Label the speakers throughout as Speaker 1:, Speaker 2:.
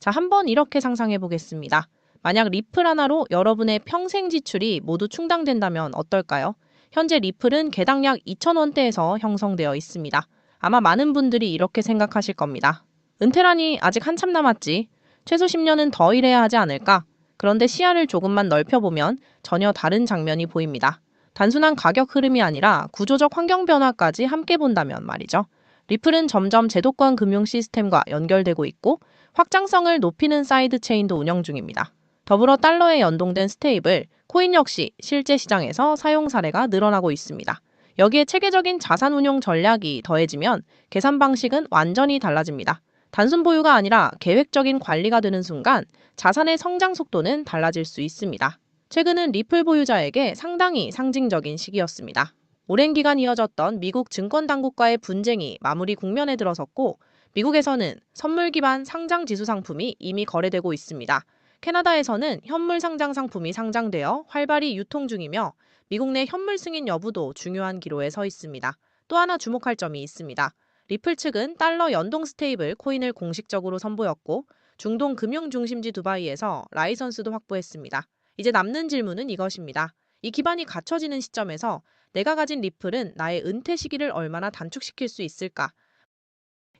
Speaker 1: 자, 한번 이렇게 상상해 보겠습니다. 만약 리플 하나로 여러분의 평생 지출이 모두 충당된다면 어떨까요? 현재 리플은 개당 약 2,000원대에서 형성되어 있습니다. 아마 많은 분들이 이렇게 생각하실 겁니다. 은퇴라니 아직 한참 남았지. 최소 10년은 더 일해야 하지 않을까? 그런데 시야를 조금만 넓혀보면 전혀 다른 장면이 보입니다. 단순한 가격 흐름이 아니라 구조적 환경 변화까지 함께 본다면 말이죠. 리플은 점점 제도권 금융 시스템과 연결되고 있고 확장성을 높이는 사이드 체인도 운영 중입니다. 더불어 달러에 연동된 스테이블, 코인 역시 실제 시장에서 사용 사례가 늘어나고 있습니다. 여기에 체계적인 자산 운용 전략이 더해지면 계산 방식은 완전히 달라집니다. 단순 보유가 아니라 계획적인 관리가 되는 순간 자산의 성장 속도는 달라질 수 있습니다. 최근은 리플 보유자에게 상당히 상징적인 시기였습니다. 오랜 기간 이어졌던 미국 증권 당국과의 분쟁이 마무리 국면에 들어섰고 미국에서는 선물 기반 상장 지수 상품이 이미 거래되고 있습니다. 캐나다에서는 현물 상장 상품이 상장되어 활발히 유통 중이며 미국 내 현물 승인 여부도 중요한 기로에 서 있습니다. 또 하나 주목할 점이 있습니다. 리플 측은 달러 연동 스테이블 코인을 공식적으로 선보였고 중동 금융 중심지 두바이에서 라이선스도 확보했습니다. 이제 남는 질문은 이것입니다. 이 기반이 갖춰지는 시점에서 내가 가진 리플은 나의 은퇴 시기를 얼마나 단축시킬 수 있을까?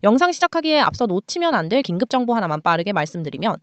Speaker 1: 영상 시작하기에 앞서 놓치면 안 될 긴급 정보 하나만 빠르게 말씀드리면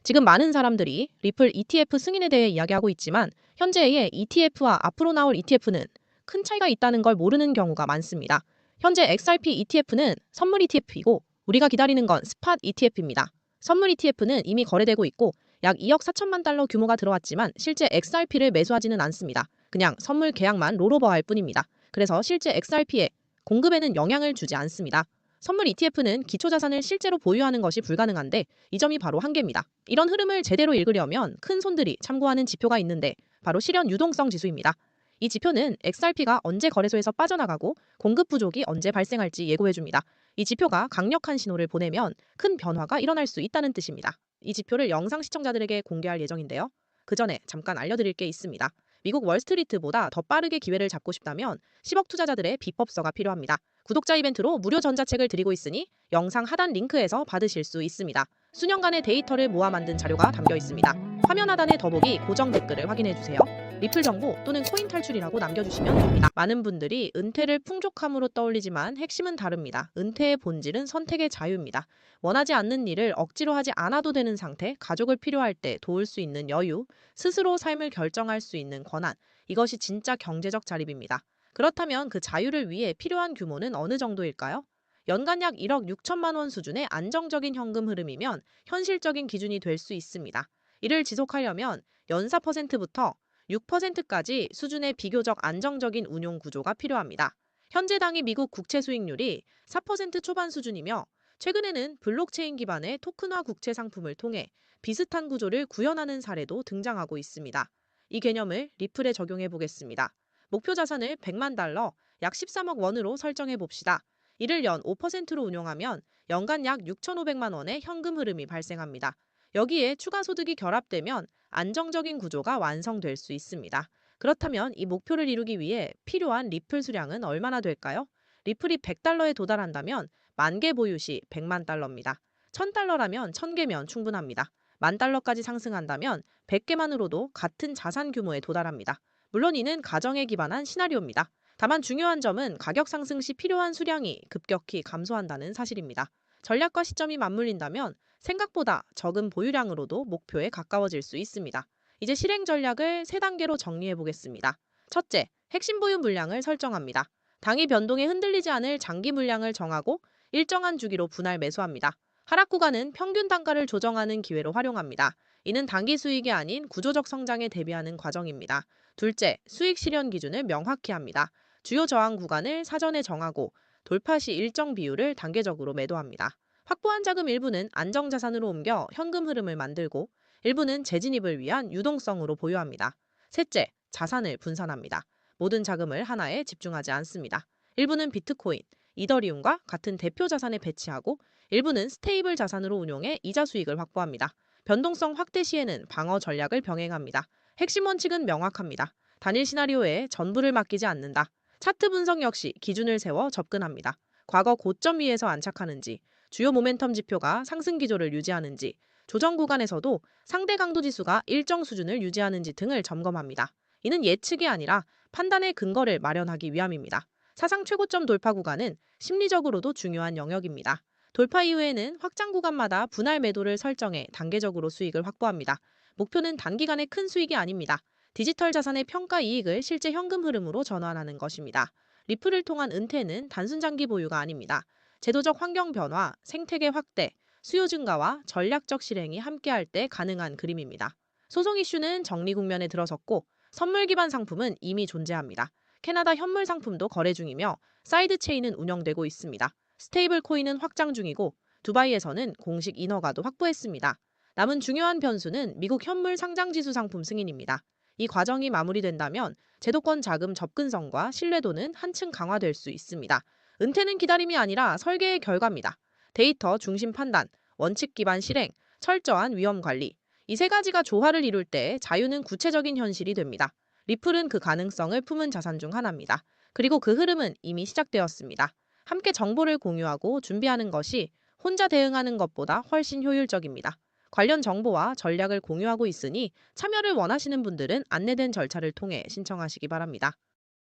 Speaker 1: 지금 많은 사람들이 리플 ETF 승인에 대해 이야기하고 있지만 현재의 ETF와 앞으로 나올 ETF는 큰 차이가 있다는 걸 모르는 경우가 많습니다. 현재 XRP ETF는 선물 ETF이고 우리가 기다리는 건 스팟 ETF입니다. 선물 ETF는 이미 거래되고 있고 약 2억 4천만 달러 규모가 들어왔지만 실제 XRP를 매수하지는 않습니다. 그냥 선물 계약만 롤오버할 뿐입니다. 그래서 실제 XRP의 공급에는 영향을 주지 않습니다. 선물 ETF는 기초자산을 실제로 보유하는 것이 불가능한데 이 점이 바로 한계입니다. 이런 흐름을 제대로 읽으려면 큰 손들이 참고하는 지표가 있는데 바로 실현 유동성 지수입니다. 이 지표는 XRP가 언제 거래소에서 빠져나가고 공급 부족이 언제 발생할지 예고해줍니다. 이 지표가 강력한 신호를 보내면 큰 변화가 일어날 수 있다는 뜻입니다. 이 지표를 영상 시청자들에게 공개할 예정인데요. 그 전에 잠깐 알려드릴 게 있습니다. 미국 월스트리트보다 더 빠르게 기회를 잡고 싶다면 10억 투자자들의 비법서가 필요합니다. 구독자 이벤트로 무료 전자책을 드리고 있으니 영상 하단 링크에서 받으실 수 있습니다. 수년간의 데이터를 모아 만든 자료가 담겨 있습니다. 화면 하단의 더보기 고정 댓글을 확인해주세요. 리플 정보 또는 코인 탈출이라고 남겨주시면 됩니다. 많은 분들이 은퇴를 풍족함으로 떠올리지만 핵심은 다릅니다. 은퇴의 본질은 선택의 자유입니다. 원하지 않는 일을 억지로 하지 않아도 되는 상태, 가족을 필요할 때 도울 수 있는 여유, 스스로 삶을 결정할 수 있는 권한, 이것이 진짜 경제적 자립입니다. 그렇다면 그 자유를 위해 필요한 규모는 어느 정도일까요? 연간 약 1억 6천만 원 수준의 안정적인 현금 흐름이면 현실적인 기준이 될 수 있습니다. 이를 지속하려면 연사 퍼센트부터 6%까지 수준의 비교적 안정적인 운용 구조가 필요합니다. 현재 당의 미국 국채 수익률이 4% 초반 수준이며 최근에는 블록체인 기반의 토큰화 국채 상품을 통해 비슷한 구조를 구현하는 사례도 등장하고 있습니다. 이 개념을 리플에 적용해 보겠습니다. 목표 자산을 100만 달러, 약 13억 원으로 설정해 봅시다. 이를 연 5%로 운용하면 연간 약 6,500만 원의 현금 흐름이 발생합니다. 여기에 추가 소득이 결합되면 안정적인 구조가 완성될 수 있습니다. 그렇다면 이 목표를 이루기 위해 필요한 리플 수량은 얼마나 될까요? 리플이 100달러에 도달한다면 만 개 보유 시 100만 달러입니다. 1000달러라면 1000개면 충분합니다. 만 달러까지 상승한다면 100개만으로도 같은 자산 규모에 도달합니다. 물론 이는 가정에 기반한 시나리오입니다. 다만 중요한 점은 가격 상승 시 필요한 수량이 급격히 감소한다는 사실입니다. 전략과 시점이 맞물린다면 생각보다 적은 보유량으로도 목표에 가까워질 수 있습니다. 이제 실행 전략을 3단계로 정리해 보겠습니다. 첫째, 핵심 보유 물량을 설정합니다. 당일 변동에 흔들리지 않을 장기 물량을 정하고 일정한 주기로 분할 매수합니다. 하락 구간은 평균 단가를 조정하는 기회로 활용합니다. 이는 단기 수익이 아닌 구조적 성장에 대비하는 과정입니다. 둘째, 수익 실현 기준을 명확히 합니다. 주요 저항 구간을 사전에 정하고 돌파 시 일정 비율을 단계적으로 매도합니다. 확보한 자금 일부는 안정자산으로 옮겨 현금 흐름을 만들고 일부는 재진입을 위한 유동성으로 보유합니다. 셋째, 자산을 분산합니다. 모든 자금을 하나에 집중하지 않습니다. 일부는 비트코인, 이더리움과 같은 대표 자산에 배치하고 일부는 스테이블 자산으로 운용해 이자 수익을 확보합니다. 변동성 확대 시에는 방어 전략을 병행합니다. 핵심 원칙은 명확합니다. 단일 시나리오에 전부를 맡기지 않는다. 차트 분석 역시 기준을 세워 접근합니다. 과거 고점 위에서 안착하는지, 주요 모멘텀 지표가 상승 기조를 유지하는지, 조정 구간에서도 상대 강도 지수가 일정 수준을 유지하는지 등을 점검합니다. 이는 예측이 아니라 판단의 근거를 마련하기 위함입니다. 사상 최고점 돌파 구간은 심리적으로도 중요한 영역입니다. 돌파 이후에는 확장 구간마다 분할 매도를 설정해 단계적으로 수익을 확보합니다. 목표는 단기간의 큰 수익이 아닙니다. 디지털 자산의 평가 이익을 실제 현금 흐름으로 전환하는 것입니다. 리플을 통한 은퇴는 단순 장기 보유가 아닙니다. 제도적 환경 변화, 생태계 확대, 수요 증가와 전략적 실행이 함께할 때 가능한 그림입니다. 소송 이슈는 정리 국면에 들어섰고 선물 기반 상품은 이미 존재합니다. 캐나다 현물 상품도 거래 중이며 사이드 체인은 운영되고 있습니다. 스테이블 코인은 확장 중이고 두바이에서는 공식 인허가도 확보했습니다. 남은 중요한 변수는 미국 현물 상장 지수 상품 승인입니다. 이 과정이 마무리된다면 제도권 자금 접근성과 신뢰도는 한층 강화될 수 있습니다. 은퇴는 기다림이 아니라 설계의 결과입니다. 데이터 중심 판단, 원칙 기반 실행, 철저한 위험 관리. 이 세 가지가 조화를 이룰 때 자유는 구체적인 현실이 됩니다. 리플은 그 가능성을 품은 자산 중 하나입니다. 그리고 그 흐름은 이미 시작되었습니다. 함께 정보를 공유하고 준비하는 것이 혼자 대응하는 것보다 훨씬 효율적입니다. 관련 정보와 전략을 공유하고 있으니 참여를 원하시는 분들은 안내된 절차를 통해 신청하시기 바랍니다.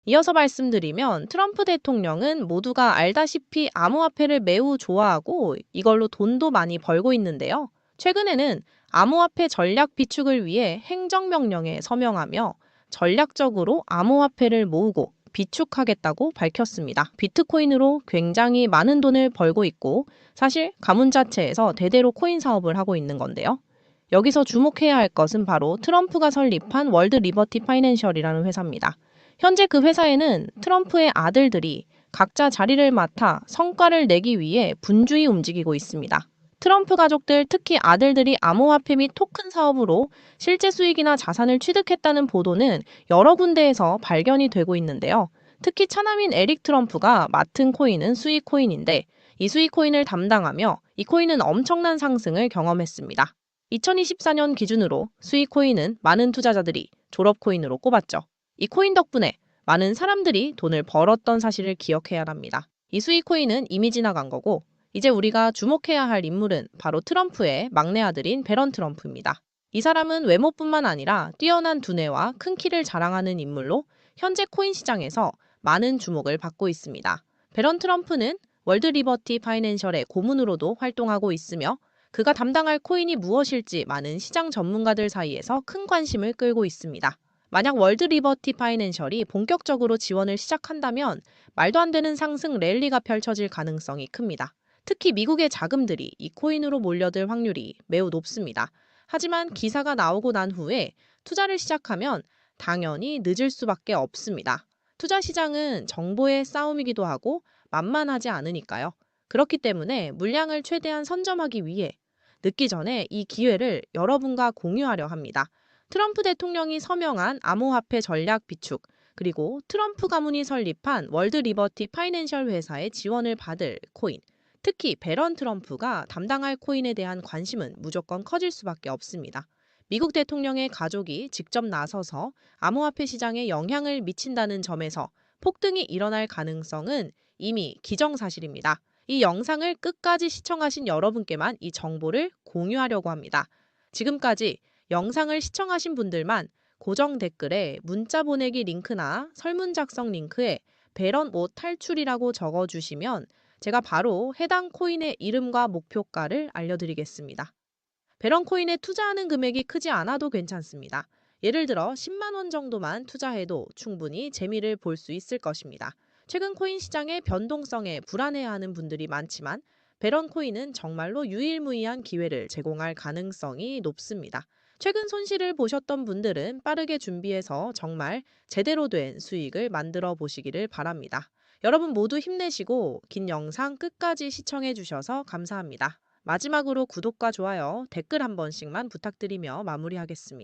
Speaker 1: 이어서 말씀드리면 트럼프 대통령은 모두가 알다시피 암호화폐를 매우 좋아하고 이걸로 돈도 많이 벌고 있는데요. 최근에는 암호화폐 전략 비축을 위해 행정명령에 서명하며 전략적으로 암호화폐를 모으고 비축하겠다고 밝혔습니다. 비트코인으로 굉장히 많은 돈을 벌고 있고 사실 가문 자체에서 대대로 코인 사업을 하고 있는 건데요. 여기서 주목해야 할 것은 바로 트럼프가 설립한 월드 리버티 파이낸셜이라는 회사입니다. 현재 그 회사에는 트럼프의 아들들이 각자 자리를 맡아 성과를 내기 위해 분주히 움직이고 있습니다. 트럼프 가족들, 특히 아들들이 암호화폐 및 토큰 사업으로 실제 수익이나 자산을 취득했다는 보도는 여러 군데에서 발견이 되고 있는데요. 특히 차남인 에릭 트럼프가 맡은 코인은 수익 코인인데 이 수익 코인을 담당하며 이 코인은 엄청난 상승을 경험했습니다. 2024년 기준으로 수익 코인은 많은 투자자들이 졸업 코인으로 꼽았죠. 이 코인 덕분에 많은 사람들이 돈을 벌었던 사실을 기억해야 합니다. 이 수익 코인은 이미 지나간 거고 이제 우리가 주목해야 할 인물은 바로 트럼프의 막내 아들인 배런 트럼프입니다. 이 사람은 외모뿐만 아니라 뛰어난 두뇌와 큰 키를 자랑하는 인물로 현재 코인 시장에서 많은 주목을 받고 있습니다. 배런 트럼프는 월드 리버티 파이낸셜의 고문으로도 활동하고 있으며 그가 담당할 코인이 무엇일지 많은 시장 전문가들 사이에서 큰 관심을 끌고 있습니다. 만약 월드 리버티 파이낸셜이 본격적으로 지원을 시작한다면 말도 안 되는 상승 랠리가 펼쳐질 가능성이 큽니다. 특히 미국의 자금들이 이 코인으로 몰려들 확률이 매우 높습니다. 하지만 기사가 나오고 난 후에 투자를 시작하면 당연히 늦을 수밖에 없습니다. 투자 시장은 정보의 싸움이기도 하고 만만하지 않으니까요. 그렇기 때문에 물량을 최대한 선점하기 위해 늦기 전에 이 기회를 여러분과 공유하려 합니다. 트럼프 대통령이 서명한 암호화폐 전략 비축, 그리고 트럼프 가문이 설립한 월드 리버티 파이낸셜 회사의 지원을 받을 코인, 특히 배런 트럼프가 담당할 코인에 대한 관심은 무조건 커질 수밖에 없습니다. 미국 대통령의 가족이 직접 나서서 암호화폐 시장에 영향을 미친다는 점에서 폭등이 일어날 가능성은 이미 기정사실입니다. 이 영상을 끝까지 시청하신 여러분께만 이 정보를 공유하려고 합니다. 지금까지 영상을 시청하신 분들만 고정 댓글에 문자 보내기 링크나 설문 작성 링크에 배런 5 탈출이라고 적어주시면 제가 바로 해당 코인의 이름과 목표가를 알려드리겠습니다. 배런 코인에 투자하는 금액이 크지 않아도 괜찮습니다. 예를 들어 10만 원 정도만 투자해도 충분히 재미를 볼 수 있을 것입니다. 최근 코인 시장의 변동성에 불안해하는 분들이 많지만 배런 코인은 정말로 유일무이한 기회를 제공할 가능성이 높습니다. 최근 손실을 보셨던 분들은 빠르게 준비해서 정말 제대로 된 수익을 만들어 보시기를 바랍니다. 여러분 모두 힘내시고 긴 영상 끝까지 시청해 주셔서 감사합니다. 마지막으로 구독과 좋아요, 댓글 한 번씩만 부탁드리며 마무리하겠습니다.